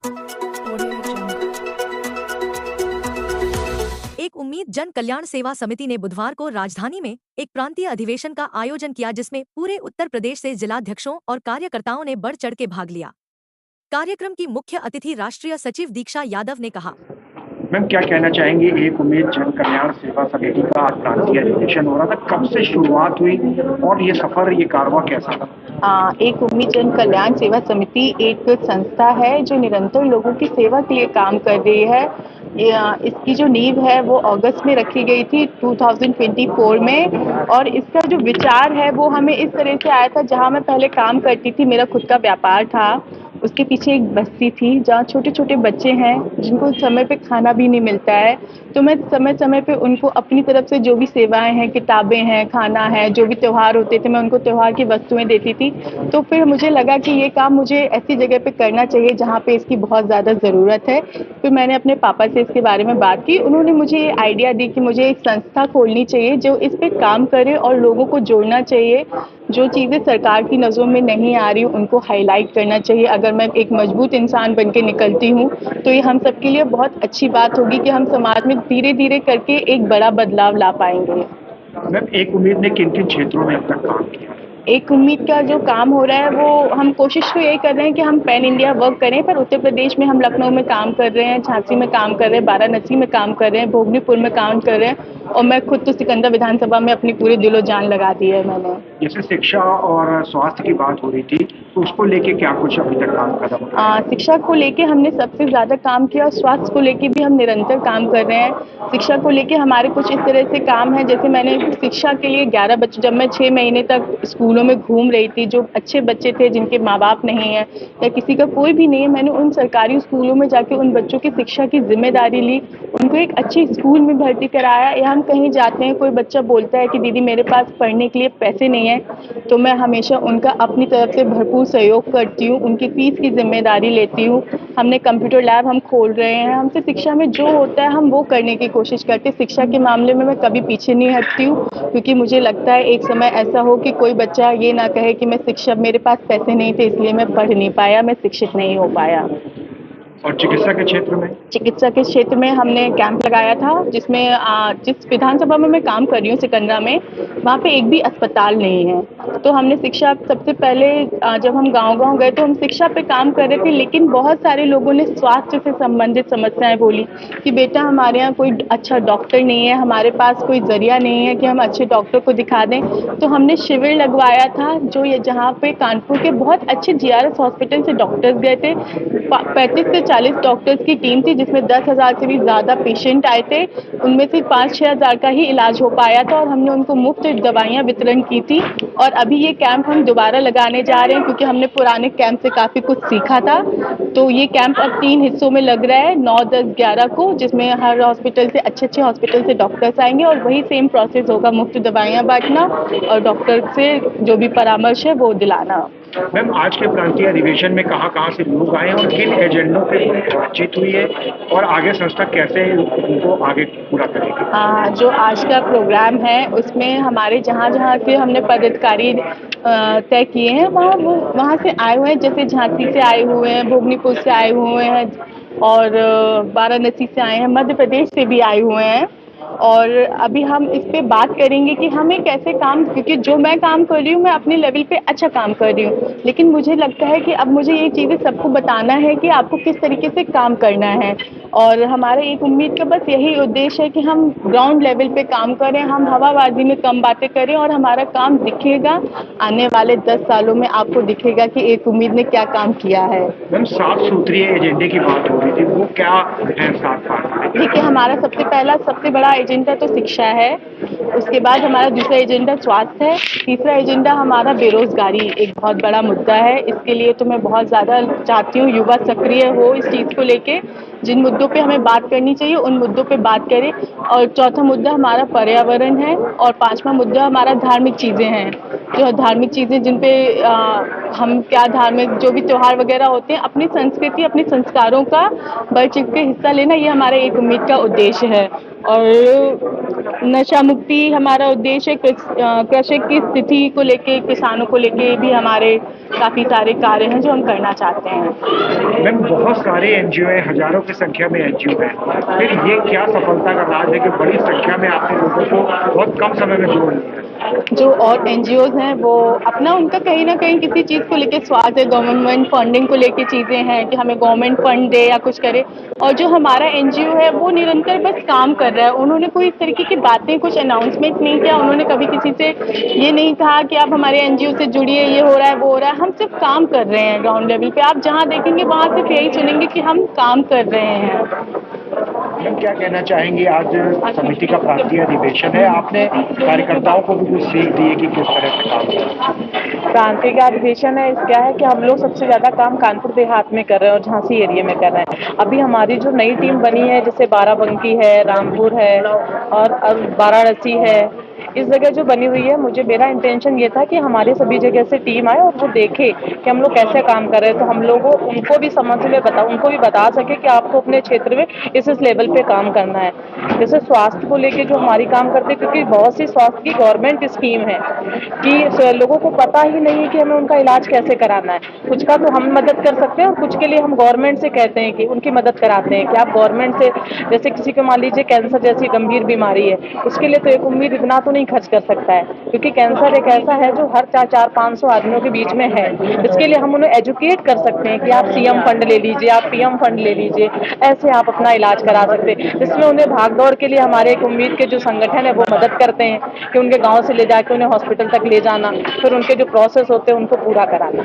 एक उम्मीद जन कल्याण सेवा समिति ने बुधवार को राजधानी में एक प्रांतीय अधिवेशन का आयोजन किया, जिसमें पूरे उत्तर प्रदेश से जिलाध्यक्षों और कार्यकर्ताओं ने बढ़ चढ़ के भाग लिया। कार्यक्रम की मुख्य अतिथि राष्ट्रीय सचिव दीक्षा यादव ने कहा, मैम क्या कहना चाहेंगे, एक उम्मीद जन कल्याण सेवा समिति का आज प्रांतीय अधिवेशन हो रहा था, कब से शुरुआत हुई और ये सफर, ये कारवां कैसा था? एक उम्मीद जन कल्याण सेवा समिति एक संस्था है जो निरंतर लोगों की सेवा के लिए काम कर रही है। इसकी जो नींव है वो अगस्त में रखी गई थी 2024 में, और इसका जो विचार है वो हमें इस तरह से आया था। जहाँ मैं पहले काम करती थी, मेरा खुद का व्यापार था, उसके पीछे एक बस्ती थी जहाँ छोटे छोटे बच्चे हैं जिनको समय पे खाना भी नहीं मिलता है। तो मैं समय समय पे उनको अपनी तरफ से जो भी सेवाएं हैं, किताबें हैं, खाना है, जो भी त्यौहार होते थे मैं उनको त्यौहार की वस्तुएं देती थी। तो फिर मुझे लगा कि ये काम मुझे ऐसी जगह पे करना चाहिए जहाँ पे इसकी बहुत ज़्यादा ज़रूरत है। फिर मैंने अपने पापा से इसके बारे में बात की, उन्होंने मुझे ये आइडिया दी कि मुझे एक संस्था खोलनी चाहिए जो इस पे काम करे और लोगों को जोड़ना चाहिए। जो चीज़ें सरकार की नज़रों में नहीं आ रही उनको हाईलाइट करना चाहिए। अगर मैं एक मजबूत इंसान बन के निकलती हूँ तो ये हम सबके लिए बहुत अच्छी बात होगी कि हम समाज में धीरे धीरे करके एक बड़ा बदलाव ला पाएंगे। मैम एक उम्मीद ने किन किन क्षेत्रों में अब तक काम किया? एक उम्मीद का जो काम हो रहा है वो हम कोशिश तो यही कर रहे हैं कि हम पैन इंडिया वर्क करें, पर उत्तर प्रदेश में हम लखनऊ में काम कर रहे हैं, झांसी में काम कर रहे हैं, वाराणसी में काम कर रहे हैं, भोगनीपुर में काम कर रहे हैं, और मैं खुद तो सिकंदर विधानसभा में अपनी पूरी दिलो जान लगा दी है मैंने। जैसे शिक्षा और स्वास्थ्य की बात हो रही थी, तो उसको लेके क्या कुछ अभी तक काम कदम उठाया? शिक्षा को लेके हमने सबसे ज़्यादा काम किया, और स्वास्थ्य को लेके भी हम निरंतर काम कर रहे हैं। शिक्षा को लेके हमारे कुछ इस तरह से काम है, जैसे मैंने शिक्षा के लिए 11 बच्चे, जब मैं 6 महीने तक स्कूलों में घूम रही थी, जो अच्छे बच्चे थे जिनके माँ बाप नहीं है या किसी का कोई भी नहीं है, मैंने उन सरकारी स्कूलों में जाके उन बच्चों की शिक्षा की जिम्मेदारी ली, उनको एक अच्छे स्कूल में भर्ती कराया। या हम कहीं जाते हैं, कोई बच्चा बोलता है कि दीदी मेरे पास पढ़ने के लिए पैसे नहीं है, तो मैं हमेशा उनका अपनी तरफ से भरपूर सहयोग करती हूँ, उनकी फीस की जिम्मेदारी लेती हूँ। हमने कंप्यूटर लैब हम खोल रहे हैं, हमसे शिक्षा में जो होता है हम वो करने की कोशिश करते हैं। शिक्षा के मामले में मैं कभी पीछे नहीं हटती हूँ, क्योंकि मुझे लगता है एक समय ऐसा हो कि कोई बच्चा ये ना कहे कि मैं शिक्षा, मेरे पास पैसे नहीं थे इसलिए मैं पढ़ नहीं पाया, मैं शिक्षित नहीं हो पाया। और चिकित्सा के क्षेत्र में? चिकित्सा के क्षेत्र में हमने कैंप लगाया था, जिसमें जिस विधानसभा में मैं काम कर रही हूँ सिकंदरा में, वहाँ पे एक भी अस्पताल नहीं है। तो हमने शिक्षा, सबसे पहले जब हम गांव-गांव गए तो हम शिक्षा पे काम कर रहे थे, लेकिन बहुत सारे लोगों ने स्वास्थ्य से संबंधित समस्याएं बोली कि बेटा हमारे यहाँ कोई अच्छा डॉक्टर नहीं है, हमारे पास कोई जरिया नहीं है कि हम अच्छे डॉक्टर को दिखा दें। तो हमने शिविर लगवाया था, जो ये जहाँ पे कानपुर के बहुत अच्छे GRS हॉस्पिटल से डॉक्टर्स गए थे। 35 से 40 डॉक्टर्स की टीम थी, जिसमें 10,000 से भी ज़्यादा पेशेंट आए थे। उनमें से 5-6 हज़ार का ही इलाज हो पाया था, और हमने उनको मुफ्त दवाइयाँ वितरण की थी। और अभी ये कैंप हम दोबारा लगाने जा रहे हैं, क्योंकि हमने पुराने कैंप से काफ़ी कुछ सीखा था। तो ये कैंप अब 3 हिस्सों में लग रहा है, 9, 10, 11 को, जिसमें हर हॉस्पिटल से, अच्छे हॉस्पिटल से डॉक्टर्स आएंगे, और वही सेम प्रोसेस होगा, मुफ्त दवाइयाँ बांटना और डॉक्टर से जो भी परामर्श है वो दिलाना। मैम आज के प्रांतीय अधिवेशन में कहाँ से लोग आए और किन एजेंडों पे बातचीत हुई है और आगे संस्था कैसे उनको आगे पूरा करेगी? जो आज का प्रोग्राम है उसमें हमारे जहाँ से हमने पदाधिकारी तय किए हैं, वहाँ से आए हुए हैं, जैसे झांसी से आए हुए हैं, भोगनीपुर से आए हुए हैं, और वाराणसी से आए हैं, मध्य प्रदेश से भी आए हुए हैं। और अभी हम इस पे बात करेंगे कि हमें कैसे काम, क्योंकि जो मैं काम कर रही हूँ मैं अपने लेवल पे अच्छा काम कर रही हूँ, लेकिन मुझे लगता है कि अब मुझे ये चीज़ें सबको बताना है कि आपको किस तरीके से काम करना है। और हमारे एक उम्मीद का बस यही उद्देश्य है कि हम ग्राउंड लेवल पे काम करें, हम हवाबाजी में कम बातें करें, और हमारा काम दिखेगा। आने वाले 10 सालों में आपको दिखेगा कि एक उम्मीद ने क्या काम किया है। मैम 7 सूत्रीय एजेंडे की बात हो रही थी, वो क्या है 7 बात? देखिए, हमारा सबसे बड़ा एजेंडा तो शिक्षा है, उसके बाद हमारा दूसरा एजेंडा स्वास्थ्य है, तीसरा एजेंडा हमारा बेरोजगारी एक बहुत बड़ा मुद्दा है। इसके लिए तो मैं बहुत ज़्यादा चाहती हूँ युवा सक्रिय हो इस चीज़ को लेके, जिन मुद्दों पे हमें बात करनी चाहिए उन मुद्दों पे बात करें। और चौथा मुद्दा हमारा पर्यावरण है, और 5वां मुद्दा हमारा धार्मिक चीज़ें हैं, जो धार्मिक चीज़ें जिन पे हम क्या धार्मिक जो भी त्यौहार वगैरह होते हैं, अपनी संस्कृति, अपने संस्कारों का बढ़ चढ़ के हिस्सा लेना, ये हमारा एक उम्मीद का उद्देश्य है। और नशा मुक्ति बाकी हमारा उद्देश्य कृषि की स्थिति को लेके, किसानों को लेके भी हमारे काफ़ी सारे कार्य हैं जो हम करना चाहते हैं। मैम बहुत सारे एनजीओ हैं, हजारों की संख्या में एनजीओ हैं, फिर ये क्या सफलता का राज है कि बड़ी संख्या में आपने लोगों को बहुत कम समय में जोड़ लिया है? जो और एनजीओज हैं वो अपना उनका कहीं ना कहीं किसी चीज़ को लेके स्वार्थ है, गवर्नमेंट फंडिंग को लेके चीज़ें हैं कि हमें गवर्नमेंट फंड दे या कुछ करे। और जो हमारा एनजीओ है वो निरंतर बस काम कर रहा है। उन्होंने कोई इस तरीके की बातें, कुछ अनाउंसमेंट नहीं किया। उन्होंने कभी किसी से ये नहीं कहा कि आप हमारे एनजीओ से जुड़िए, ये हो रहा है, वो हो रहा है। हम सिर्फ काम कर रहे हैं ग्राउंड लेवल पे। आप जहाँ देखेंगे वहाँ सिर्फ यही सुनेंगे कि हम काम कर रहे हैं। मैम क्या कहना चाहेंगे, आज समिति का प्रांतीय अधिवेशन है, आपने कार्यकर्ताओं को भी कुछ सीख दी है कि किस तरह से काम करना? प्रांतीय का अधिवेशन है, क्या है कि हम लोग सबसे ज़्यादा काम कानपुर देहात में कर रहे हैं और झांसी एरिया में कर रहे हैं। अभी हमारी जो नई टीम बनी है, जैसे बाराबंकी है, रामपुर है और वाराणसी है, इस जगह जो बनी हुई है, मेरा इंटेंशन ये था कि हमारे सभी जगह से टीम आए और वो देखे कि हम लोग कैसे काम कर रहे हैं, तो हम लोगों उनको भी उनको भी बता सके कि आपको अपने क्षेत्र में इस लेवल पे काम करना है। जैसे स्वास्थ्य को लेके जो हमारी काम करते हैं, क्योंकि बहुत सी स्वास्थ्य की गवर्नमेंट स्कीम है कि लोगों को पता ही नहीं है कि हमें उनका इलाज कैसे कराना है। कुछ का तो हम मदद कर सकते हैं और कुछ के लिए हम गवर्नमेंट से कहते हैं कि उनकी मदद कराते हैं कि आप गवर्नमेंट से, जैसे किसी को मान लीजिए कैंसर जैसी गंभीर बीमारी है, उसके लिए तो एक उम्मीद इतना तो नहीं खर्च कर सकता है, क्योंकि कैंसर एक ऐसा है जो हर 400-500 आदमियों के बीच में है। इसके लिए हम उन्हें एजुकेट कर सकते हैं कि आप सीएम फंड ले लीजिए, आप पीएम फंड ले लीजिए, ऐसे आप अपना इलाज करा सकते हैं। इसमें उन्हें भागदौड़ के लिए हमारे एक उम्मीद के जो संगठन है वो मदद करते हैं कि उनके गाँव से ले जाके उन्हें हॉस्पिटल तक ले जाना, फिर उनके जो प्रोसेस होते हैं उनको पूरा कराना।